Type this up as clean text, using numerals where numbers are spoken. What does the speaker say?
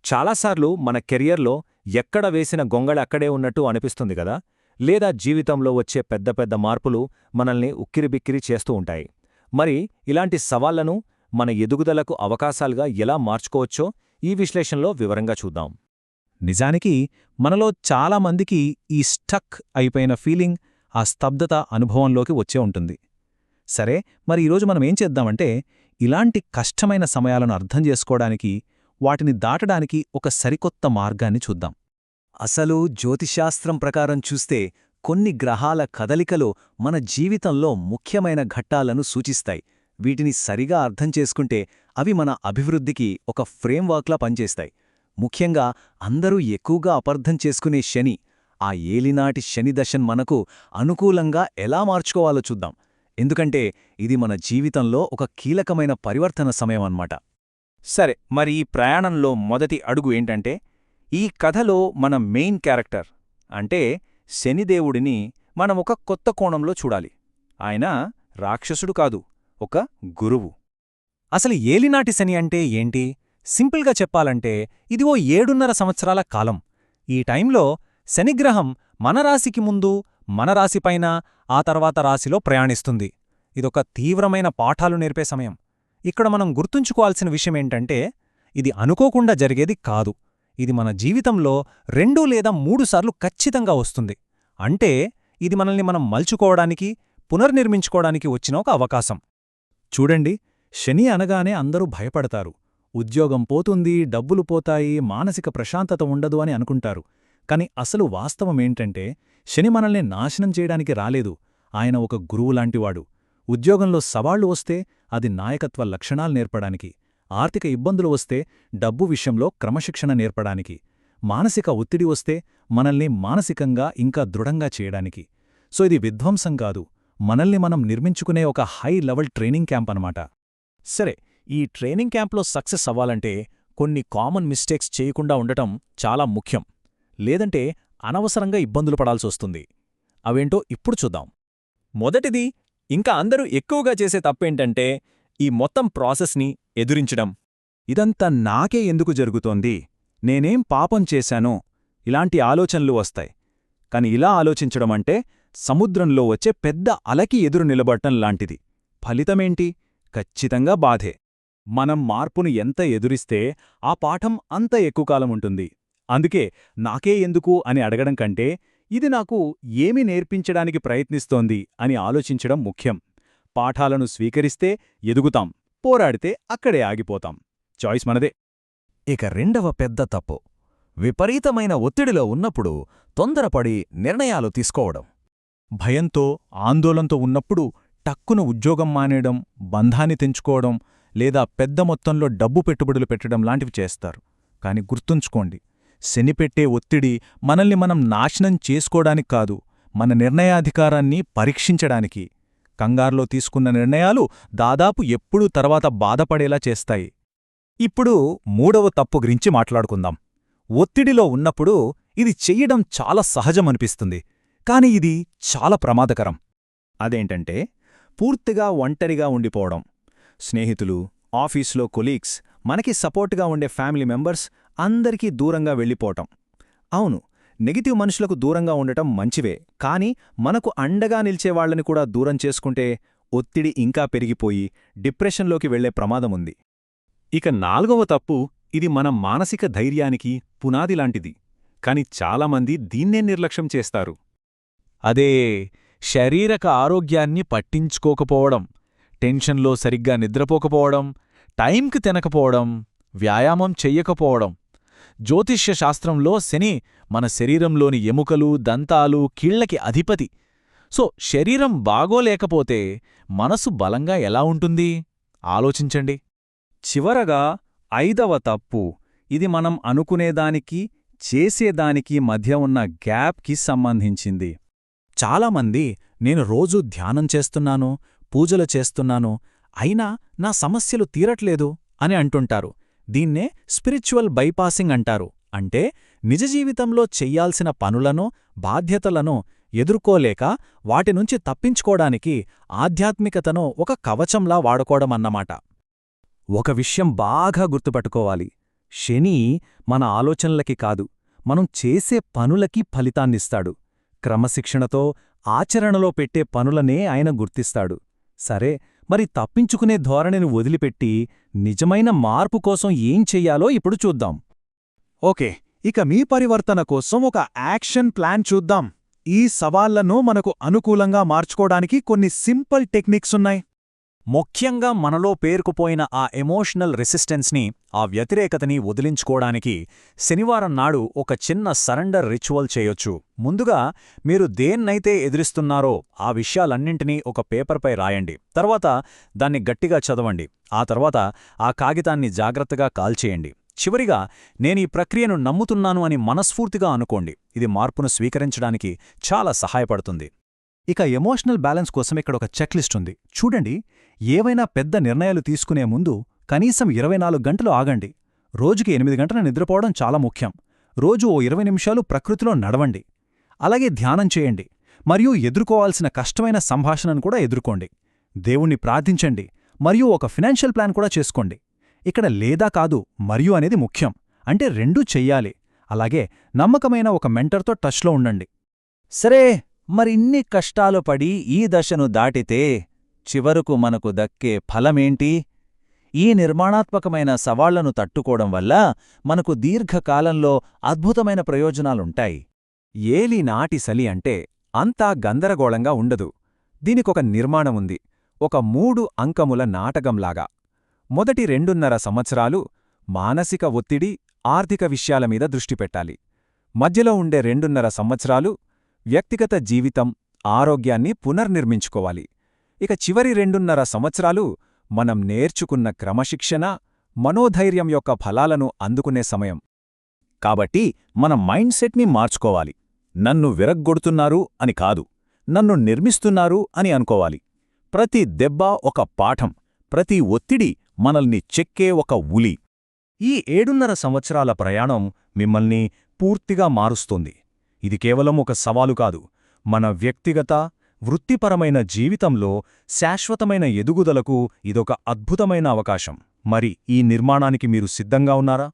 చాలాసార్లు మన కెరియర్లో ఎక్కడ వేసిన గొంగళి అక్కడే ఉన్నట్టు అనిపిస్తుంది కదా, లేదా జీవితంలో వచ్చే పెద్ద పెద్ద మార్పులు మనల్ని ఉక్కిరిబిక్కిరి చేస్తూ ఉంటాయి. మరి ఇలాంటి సవాళ్లను మన ఎదుగుదలకు అవకాశాలుగా ఎలా మార్చుకోవచ్చో ఈ విశ్లేషణలో వివరంగా చూద్దాం. నిజానికి మనలో చాలామందికి ఈ స్టక్ అయిపోయిన ఫీలింగ్, ఆ స్తబ్దత అనుభవంలోకి వచ్చే ఉంటుంది. సరే, మరి ఈరోజు మనం ఏం చేద్దామంటే, ఇలాంటి కష్టమైన సమయాలను అర్థం చేసుకోవడానికి, వాటిని దాటడానికి ఒక సరికొత్త మార్గాన్ని చూద్దాం. అసలు జ్యోతిశాస్త్రం ప్రకారం చూస్తే కొన్ని గ్రహాల కదలికలు మన జీవితంలో ముఖ్యమైన ఘట్టాలను సూచిస్తాయి. వీటిని సరిగా అర్థం చేసుకుంటే అవి మన అభివృద్ధికి ఒక ఫ్రేమ్వర్క్లా పనిచేస్తాయి. ముఖ్యంగా అందరూ ఎక్కువగా అపార్థం చేసుకునే శని, ఆ ఏలినాటి శని దశను మనకు అనుకూలంగా ఎలా మార్చుకోవాలో చూద్దాం. ఎందుకంటే ఇది మన జీవితంలో ఒక కీలకమైన పరివర్తన సమయం అన్నమాట. సరే, మరి ఈ ప్రయాణంలో మొదటి అడుగు ఏంటంటే, ఈ కథలో మన మెయిన్ క్యారెక్టర్ అంటే శనిదేవుడిని మనం ఒక కొత్త కోణంలో చూడాలి. ఆయన రాక్షసుడు కాదు, ఒక గురువు. అసలు ఏలినాటి శని అంటే ఏంటి? సింపుల్గా చెప్పాలంటే ఇది ఓ 7.5 సంవత్సరాల కాలం. ఈ టైంలో శనిగ్రహం మన రాశికి ముందు, మన రాశిపైన, ఆ తర్వాత రాశిలో ప్రయాణిస్తుంది. ఇదొక తీవ్రమైన పాఠాలు నేర్పే సమయం. ఇక్కడ మనం గుర్తుంచుకోవాల్సిన విషయమేంటంటే, ఇది అనుకోకుండా జరిగేది కాదు. ఇది మన జీవితంలో 2 లేదా 3 సార్లు ఖచ్చితంగా వస్తుంది. అంటే ఇది మనల్ని మనం మలుచుకోవడానికి, పునర్నిర్మించుకోవడానికి వచ్చిన ఒక అవకాశం. చూడండి, శని అనగానే అందరూ భయపడతారు. ఉద్యోగం పోతుంది, డబ్బులు పోతాయి, మానసిక ప్రశాంతత ఉండదు అని అనుకుంటారు. కాని అసలు వాస్తవమేంటంటే, శని మనల్ని నాశనం చేయడానికి రాలేదు. ఆయన ఒక గురువులాంటివాడు. ఉద్యోగంలో సవాళ్లు వస్తే అది నాయకత్వ లక్షణాలు నేర్పడానికి, ఆర్థిక ఇబ్బందులు వస్తే డబ్బు విషయంలో క్రమశిక్షణ నేర్పడానికి, మానసిక ఒత్తిడి వస్తే మనల్ని మానసికంగా ఇంకా దృఢంగా చేయడానికి. సో ఇది విధ్వంసం కాదు, మనల్ని మనం నిర్మించుకునే ఒక హై లెవెల్ ట్రైనింగ్ క్యాంప్ అన్నమాట. సరే, ఈ ట్రైనింగ్ క్యాంప్లో సక్సెస్ అవ్వాలంటే కొన్ని కామన్ మిస్టేక్స్ చేయకుండా ఉండటం చాలా ముఖ్యం. లేదంటే అనవసరంగా ఇబ్బందులు పడాల్సొస్తుంది. అవేంటో ఇప్పుడు చూద్దాం. మొదటిది, ఇంకా అందరూ ఎక్కువగా చేసే తప్పేంటంటే ఈ మొత్తం ప్రాసెస్ని ఎదురించడం. ఇదంతా నాకే ఎందుకు జరుగుతోంది, నేనేం పాపం చేశానో, ఇలాంటి ఆలోచనలు వస్తాయి. కాని ఇలా ఆలోచించడమంటే సముద్రంలో వచ్చే పెద్ద అలకి ఎదురు నిలబడటం లాంటిది. ఫలితమేంటి? ఖచ్చితంగా బాధే. మనం మార్పును ఎంత ఎదురిస్తే ఆ పాఠం అంత ఎక్కువకాలం ఉంటుంది. అందుకే నాకే ఎందుకు అని అడగడం కంటే, ఇది నాకు ఏమి నేర్పించడానికి ప్రయత్నిస్తోంది అని ఆలోచించడం ముఖ్యం. పాఠాలను స్వీకరిస్తే ఎదుగుతాం, పోరాడితే అక్కడే ఆగిపోతాం. చాయిస్ మనదే. ఇక రెండవ పెద్ద తప్పు, విపరీతమైన ఒత్తిడిలో ఉన్నప్పుడు తొందరపడి నిర్ణయాలు తీసుకోవడం. భయంతో, ఆందోళనతో ఉన్నప్పుడు టక్కున ఉద్యోగం మానేయడం, బంధాన్ని తెంచుకోవడం, లేదా పెద్ద మొత్తంలో డబ్బు పెట్టుబడులు పెట్టడం లాంటివి చేస్తారు. కాని గుర్తుంచుకోండి, శనిపెట్టే ఒత్తిడి మనల్ని మనం నాశనం చేసుకోవడానికి కాదు, మన నిర్ణయాధికారాన్ని పరీక్షించడానికి. కంగారులో తీసుకున్న నిర్ణయాలు దాదాపు ఎప్పుడూ తర్వాత బాధపడేలా చేస్తాయి. ఇప్పుడు మూడవ తప్పు గురించి మాట్లాడుకుందాం. ఒత్తిడిలో ఉన్నప్పుడు ఇది చెయ్యడం చాలా సహజమనిపిస్తుంది, కాని ఇది చాలా ప్రమాదకరం. అదేంటంటే, పూర్తిగా ఒంటరిగా ఉండిపోవడం. స్నేహితులు, ఆఫీసులో కొలీగ్స్, మనకి సపోర్ట్గా ఉండే ఫ్యామిలీ మెంబర్స్ అందరికీ దూరంగా వెళ్ళిపోవటం. అవును, నెగిటివ్ మనుషులకు దూరంగా ఉండటం మంచివే, కాని మనకు అండగా నిల్చేవాళ్లని కూడా దూరం చేసుకుంటే ఒత్తిడి ఇంకా పెరిగిపోయి డిప్రెషన్లోకి వెళ్లే ప్రమాదముంది. ఇక నాలుగవ తప్పు, ఇది మన మానసిక ధైర్యానికి పునాదిలాంటిది. కాని చాలామంది దీన్నే నిర్లక్ష్యం చేస్తారు. అదే శారీరక ఆరోగ్యాన్ని పట్టించుకోకపోవడం, టెన్షన్లో సరిగ్గా నిద్రపోకపోవడం, టైంకి తినకపోవడం, వ్యాయామం చెయ్యకపోవడం. జ్యోతిష్య శాస్త్రంలో శని మన శరీరంలోని ఎముకలు, దంతాలు, కీళ్లకి అధిపతి. సో శరీరం బాగోలేకపోతే మనసు బలంగా ఎలా ఉంటుంది? ఆలోచించండి. చివరగా ఐదవ తప్పు, ఇది మనం అనుకునేదానికి, చేసేదానికి మధ్య ఉన్న గ్యాప్కి సంబంధించింది. చాలామంది నేను రోజూ ధ్యానం చేస్తున్నాను, పూజలు చేస్తున్నాను, అయినా నా సమస్యలు తీరట్లేదు అని అంటుంటారు. దీన్నే స్పిరిచువల్ బైపాసింగ్ అంటారు. అంటే నిజ జీవితంలో చెయ్యాల్సిన పనులను, బాధ్యతలను ఎదుర్కోలేక వాటినుంచి తప్పించుకోడానికి ఆధ్యాత్మికతను ఒక కవచంలా వాడుకోవడమన్నమాట. ఒక విషయం బాగా గుర్తుపట్టుకోవాలి, శని మన ఆలోచనలకి కాదు, మనం చేసే పనులకి ఫలితాన్నిస్తాడు. క్రమశిక్షణతో ఆచరణలో పెట్టే పనులనే ఆయన గుర్తిస్తాడు. సరే, మరి తప్పించుకునే ధోరణిని వదిలిపెట్టి నిజమైన మార్పు కోసం ఏం చెయ్యాలో ఇప్పుడు చూద్దాం. ఓకే, ఇక మీ పరివర్తన కోసం ఒక యాక్షన్ ప్లాన్ చూద్దాం. ఈ సవాళ్లను మనకు అనుకూలంగా మార్చుకోవడానికి కొన్ని సింపుల్ టెక్నిక్స్ ఉన్నాయి. ముఖ్యంగా మనలో పేరుకుపోయిన ఆ ఎమోషనల్ రెసిస్టెన్స్ని, ఆ వ్యతిరేకతని వదిలించుకోవడానికి శనివారం నాడు ఒక చిన్న సరెండర్ రిచువల్ చేయొచ్చు. ముందుగా మీరు దేన్నైతే ఎదిరిస్తున్నారో ఆ విషయాలన్నింటినీ ఒక పేపర్పై రాయండి. తర్వాత దాన్ని గట్టిగా చదవండి. ఆ తర్వాత ఆ కాగితాన్ని జాగ్రత్తగా కాల్చేయండి. చివరిగా నేనీ ప్రక్రియను నమ్ముతున్నాను అని మనస్ఫూర్తిగా అనుకోండి. ఇది మార్పును స్వీకరించడానికి చాలా సహాయపడుతుంది. ఇక ఎమోషనల్ బ్యాలెన్స్ కోసం ఇక్కడ ఒక చెక్లిస్ట్ ఉంది చూడండి. ఏవైనా పెద్ద నిర్ణయాలు తీసుకునే ముందు కనీసం 24 గంటలు ఆగండి. రోజుకి 8 గంటల నిద్రపోవడం చాలా ముఖ్యం. రోజు ఓ 20 నిమిషాలు ప్రకృతిలో నడవండి. అలాగే ధ్యానం చేయండి. మరియు ఎదుర్కోవాల్సిన కష్టమైన సంభాషణను కూడా ఎదుర్కోండి. దేవుణ్ణి ప్రార్థించండి. మరియు ఒక ఫినాన్షియల్ ప్లాన్ కూడా చేసుకోండి. ఇక్కడ లేదా కాదు మరియు అనేది ముఖ్యం. అంటే రెండూ చెయ్యాలి. అలాగే నమ్మకమైన ఒక మెంటర్తో టచ్లో ఉండండి. సరే, మరిన్ని కష్టాలు పడి ఈ దశను దాటితే చివరకు మనకు దక్కే ఫలమేంటి? ఈ నిర్మాణాత్మకమైన సవాళ్లను తట్టుకోవడం వల్ల మనకు దీర్ఘకాలంలో అద్భుతమైన ప్రయోజనాలుంటాయి. ఏలినాటి సలి అంటే అంతా గందరగోళంగా ఉండదు. దీనికొక నిర్మాణముంది. ఒక 3 అంకముల నాటకంలాగా. మొదటి 2.5 సంవత్సరాలు మానసిక ఒత్తిడి, ఆర్థిక విషయాల మీద దృష్టి పెట్టాలి. మధ్యలో ఉండే 2.5 సంవత్సరాలు వ్యక్తిగత జీవితం, ఆరోగ్యాన్ని పునర్నిర్మించుకోవాలి. ఇక చివరి 2.5 సంవత్సరాలు మనం నేర్చుకున్న క్రమశిక్షణ, మనోధైర్యం యొక్క ఫలాలను అందుకునే సమయం. కాబట్టి మన మైండ్ సెట్ని మార్చుకోవాలి. నన్ను విరగ్గొడుతున్నారు అని కాదు, నన్ను నిర్మిస్తున్నారు అని అనుకోవాలి. ప్రతి దెబ్బ ఒక పాఠం, ప్రతి ఒత్తిడి మనల్ని చెక్కే ఒక ఉలి. ఈ 7.5 సంవత్సరాల ప్రయాణం మిమ్మల్ని పూర్తిగా మారుస్తుంది. ఇది కేవలం ఒక సవాలు కాదు, మన వ్యక్తిగత, వృత్తిపరమైన జీవితంలో శాశ్వతమైన ఎదుగుదలకు ఇదొక అద్భుతమైన అవకాశం. మరి ఈ నిర్మాణానికి మీరు సిద్ధంగా ఉన్నారా?